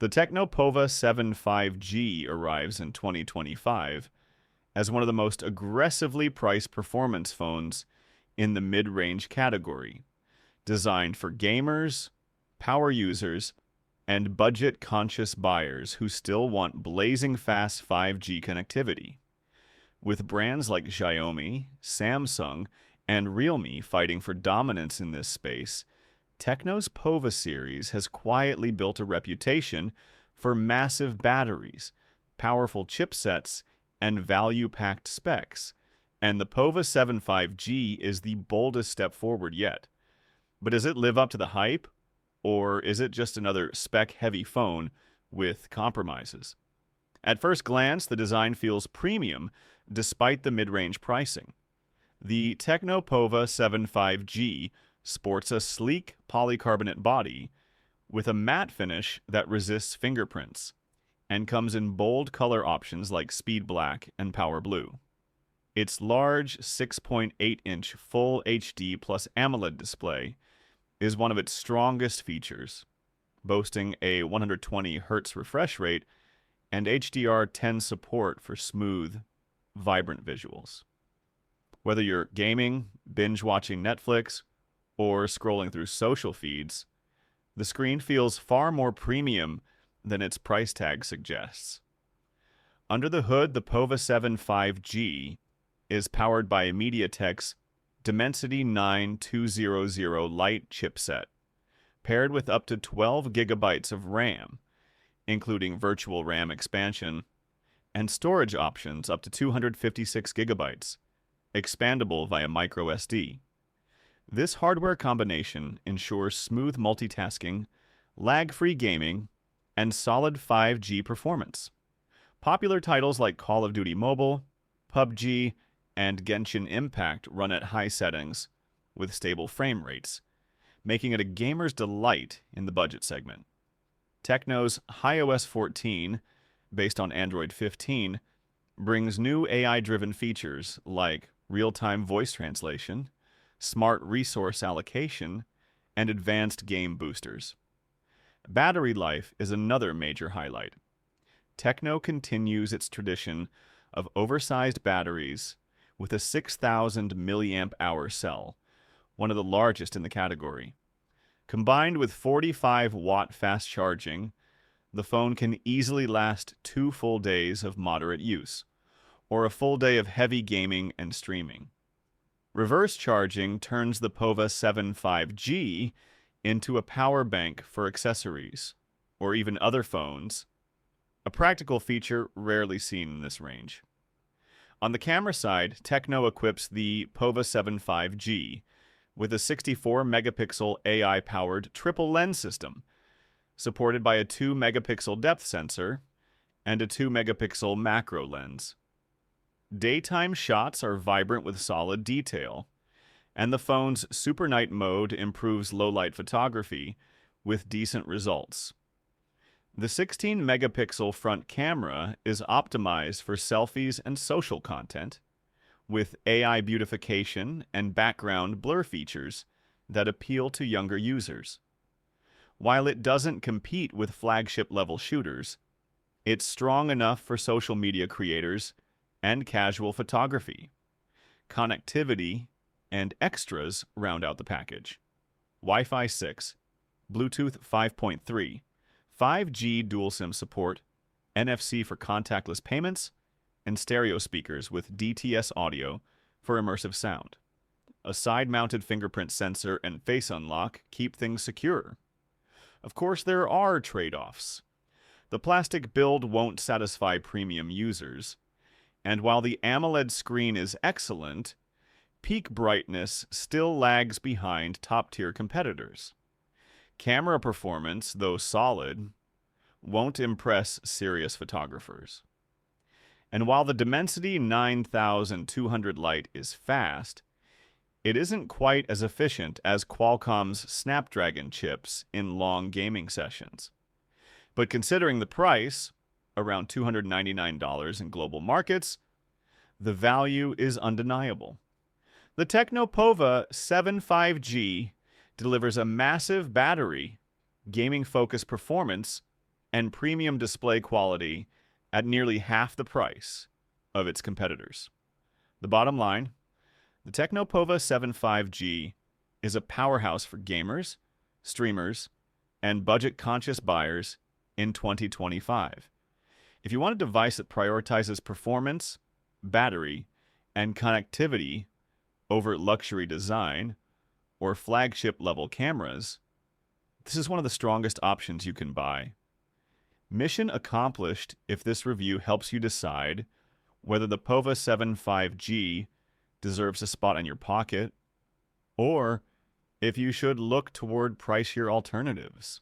The Tecno Pova 7 5G arrives in 2025 as one of the most aggressively priced performance phones in the mid-range category, designed for gamers, power users, and budget-conscious buyers who still want blazing fast 5G connectivity. With brands like Xiaomi, Samsung, and Realme fighting for dominance in this space, Tecno's Pova series has quietly built a reputation for massive batteries, powerful chipsets, and value-packed specs, and the Pova 7 5G is the boldest step forward yet. But does it live up to the hype, or is it just another spec-heavy phone with compromises? At first glance, the design feels premium despite the mid-range pricing. The Tecno Pova 7 5G sports a sleek polycarbonate body with a matte finish that resists fingerprints and comes in bold color options like Speed Black and Power Blue. Its large 6.8-inch Full HD plus AMOLED display is one of its strongest features, boasting a 120 Hz refresh rate and HDR10 support for smooth, vibrant visuals. Whether you're gaming, binge-watching Netflix, or scrolling through social feeds, the screen feels far more premium than its price tag suggests. Under the hood, the Pova 7 5G is powered by MediaTek's Dimensity 9200 Lite chipset, paired with up to 12 gigabytes of RAM, including virtual RAM expansion, and storage options up to 256 gigabytes, expandable via microSD. This hardware combination ensures smooth multitasking, lag-free gaming, and solid 5G performance. Popular titles like Call of Duty Mobile, PUBG, and Genshin Impact run at high settings with stable frame rates, making it a gamer's delight in the budget segment. Tecno's iOS 14, based on Android 15, brings new AI-driven features like real-time voice translation, smart resource allocation, and advanced game boosters. Battery life is another major highlight. Tecno continues its tradition of oversized batteries with a 6,000 milliamp hour cell, one of the largest in the category. Combined with 45-watt fast charging, the phone can easily last 2 full days of moderate use, or a full day of heavy gaming and streaming. Reverse charging turns the Pova 7 5G into a power bank for accessories, or even other phones, a practical feature rarely seen in this range. On the camera side, Tecno equips the Pova 7 5G with a 64-megapixel AI-powered triple lens system, supported by a 2-megapixel depth sensor and a 2-megapixel macro lens. Daytime shots are vibrant with solid detail, and the phone's Super Night mode improves low-light photography with decent results. The 16-megapixel front camera is optimized for selfies and social content, with AI beautification and background blur features that appeal to younger users. While it doesn't compete with flagship-level shooters, it's strong enough for social media creators and casual photography. Connectivity and extras round out the package. Wi-Fi 6, Bluetooth 5.3, 5G dual SIM support, NFC for contactless payments, and stereo speakers with DTS audio for immersive sound. A side-mounted fingerprint sensor and face unlock keep things secure. Of course, there are trade-offs. The plastic build won't satisfy premium users, and while the AMOLED screen is excellent, peak brightness still lags behind top-tier competitors. Camera performance, though solid, won't impress serious photographers. And while the Dimensity 9200 Lite is fast, it isn't quite as efficient as Qualcomm's Snapdragon chips in long gaming sessions. But considering the price, around $299 in global markets, the value is undeniable. The Tecno Pova 7 5G delivers a massive battery, gaming-focused performance, and premium display quality at nearly half the price of its competitors. The bottom line, the Tecno Pova 7 5G is a powerhouse for gamers, streamers, and budget-conscious buyers in 2025. If you want a device that prioritizes performance, battery, and connectivity over luxury design or flagship-level cameras, this is one of the strongest options you can buy. Mission accomplished if this review helps you decide whether the Pova 7 5G deserves a spot in your pocket, or if you should look toward pricier alternatives.